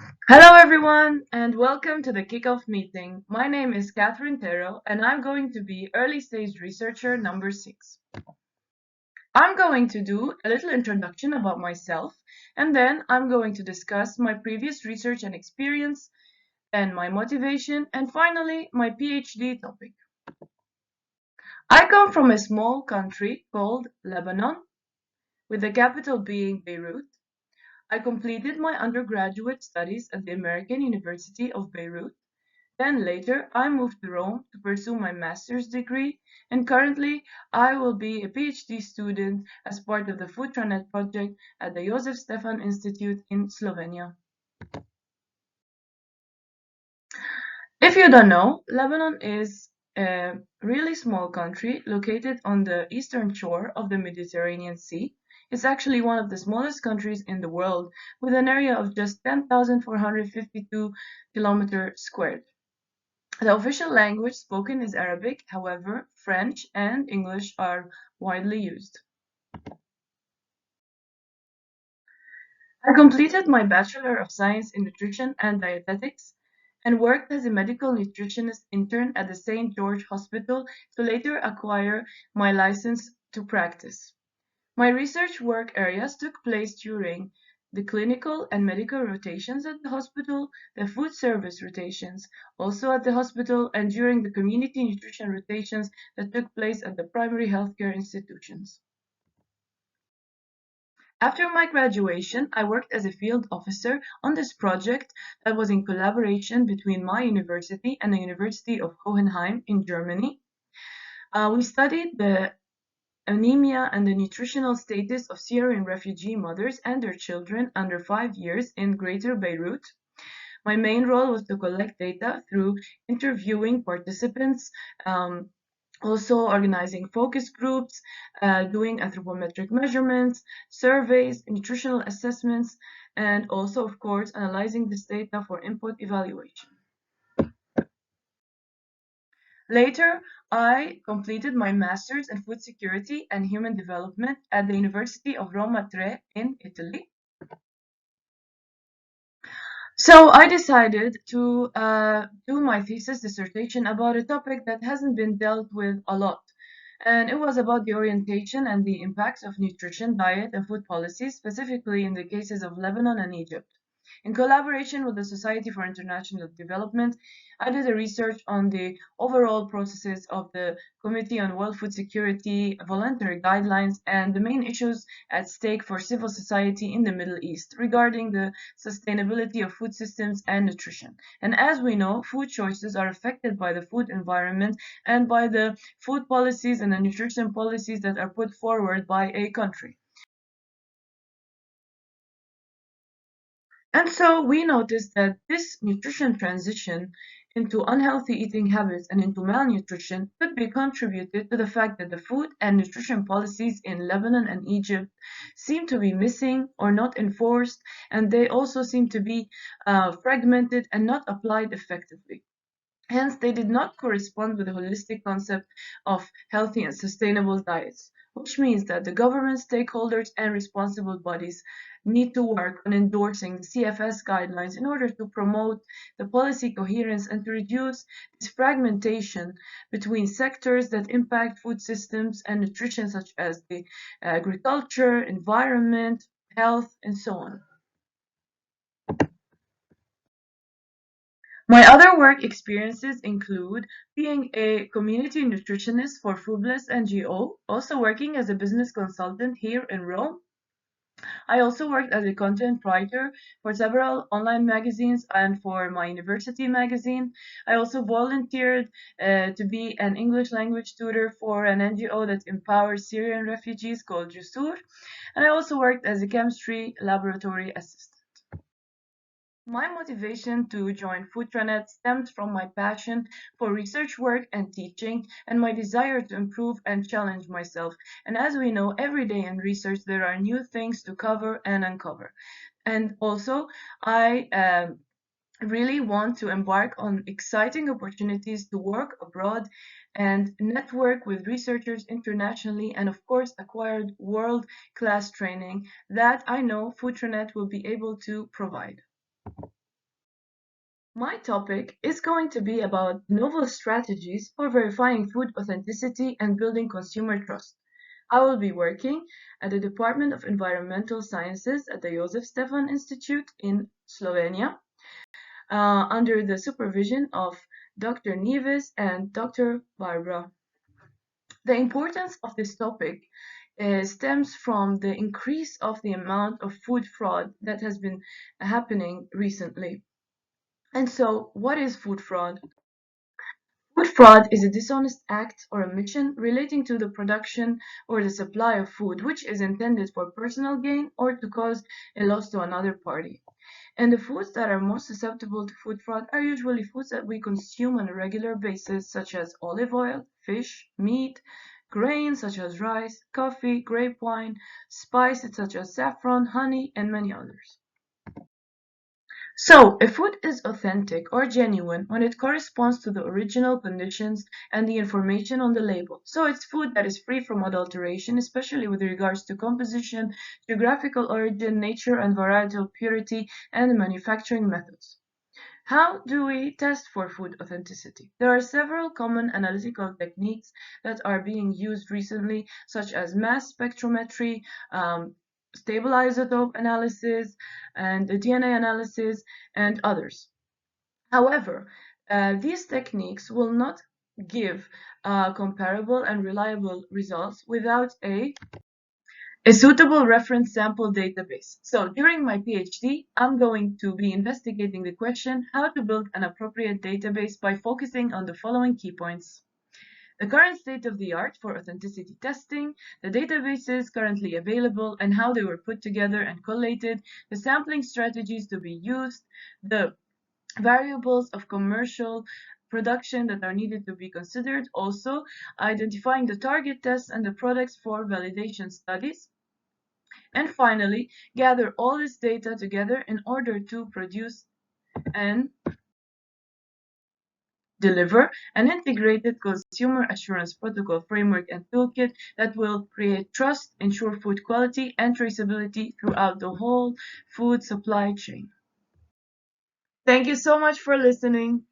Hello everyone and welcome to the kickoff meeting. My name is Cathrine Terro and I'm going to be early stage researcher number 6. I'm going to do a little introduction about myself and then I'm going to discuss my previous research and experience and my motivation and finally my PhD topic. I come from a small country called Lebanon with the capital being Beirut. I completed my undergraduate studies at the American University of Beirut. Then later, I moved to Rome to pursue my master's degree, and currently, I will be a PhD student as part of the FoodTraNet project at the Josef Stefan Institute in Slovenia. If you don't know, Lebanon is a really small country located on the eastern shore of the Mediterranean Sea. It's actually one of the smallest countries in the world, with an area of just 10,452 kilometers squared. The official language spoken is Arabic, however, French and English are widely used. I completed my Bachelor of Science in Nutrition and Dietetics and worked as a medical nutritionist intern at the St. George Hospital to later acquire my license to practice. My research work areas took place during the clinical and medical rotations at the hospital, the food service rotations also at the hospital, and during the community nutrition rotations that took place at the primary healthcare institutions. After my graduation, I worked as a field officer on this project that was in collaboration between my university and the University of Hohenheim in Germany. We studied the anemia and the nutritional status of Syrian refugee mothers and their children under 5 years in Greater Beirut. My main role was to collect data through interviewing participants, also organizing focus groups, doing anthropometric measurements, surveys, nutritional assessments, and also, of course, analyzing this data for input evaluation. Later, I completed my master's in food security and human development at the University of Roma Tre in Italy. So I decided to do my thesis dissertation about a topic that hasn't been dealt with a lot. And it was about the orientation and the impacts of nutrition, diet, and food policies, specifically in the cases of Lebanon and Egypt. In collaboration with the Society for International Development, I did a research on the overall processes of the Committee on World Food Security voluntary guidelines and the main issues at stake for civil society in the Middle East regarding the sustainability of food systems and nutrition. And as we know, food choices are affected by the food environment and by the food policies and the nutrition policies that are put forward by a country. And so we noticed that this nutrition transition into unhealthy eating habits and into malnutrition could be contributed to the fact that the food and nutrition policies in Lebanon and Egypt seem to be missing or not enforced, and they also seem to be fragmented and not applied effectively. Hence, they did not correspond with the holistic concept of healthy and sustainable diets, which means that the government stakeholders and responsible bodies need to work on endorsing the CFS guidelines in order to promote the policy coherence and to reduce this fragmentation between sectors that impact food systems and nutrition, such as the agriculture, environment, health, and so on. My other work experiences include being a community nutritionist for Foodless NGO, also working as a business consultant here in Rome. I also worked as a content writer for several online magazines and for my university magazine. I also volunteered to be an English language tutor for an NGO that empowers Syrian refugees called Jusur. And I also worked as a chemistry laboratory assistant. My motivation to join FoodTraNet stems from my passion for research work and teaching and my desire to improve and challenge myself. And as we know, every day in research there are new things to cover and uncover. And also, I really want to embark on exciting opportunities to work abroad and network with researchers internationally and of course acquire world-class training that I know FoodTraNet will be able to provide. My topic is going to be about novel strategies for verifying food authenticity and building consumer trust. I will be working at the Department of Environmental Sciences at the Josef Stefan Institute in Slovenia, under the supervision of Dr. Nieves and Dr. Barbara. The importance of this topic stems from the increase of the amount of food fraud that has been happening recently. And so, what is food fraud? Food fraud is a dishonest act or omission relating to the production or the supply of food which is intended for personal gain or to cause a loss to another party. And the foods that are most susceptible to food fraud are usually foods that we consume on a regular basis, such as olive oil, fish, meat, grains such as rice, coffee, grape wine, spices such as saffron, honey, and many others. So, a food is authentic or genuine when it corresponds to the original conditions and the information on the label. So, it's food that is free from adulteration, especially with regards to composition, geographical origin, nature and varietal purity, and manufacturing methods. How do we test for food authenticity? There are several common analytical techniques that are being used recently, such as mass spectrometry, stable isotope analysis, and the DNA analysis, and others. However, these techniques will not give comparable and reliable results without a suitable reference sample database. So during my PhD, I'm going to be investigating the question how to build an appropriate database by focusing on the following key points. The current state of the art for authenticity testing, the databases currently available and how they were put together and collated, the sampling strategies to be used, the variables of commercial production that are needed to be considered, also identifying the target tests and the products for validation studies, and finally, gather all this data together in order to produce and deliver an integrated consumer assurance protocol framework and toolkit that will create trust, ensure food quality and traceability throughout the whole food supply chain. Thank you so much for listening.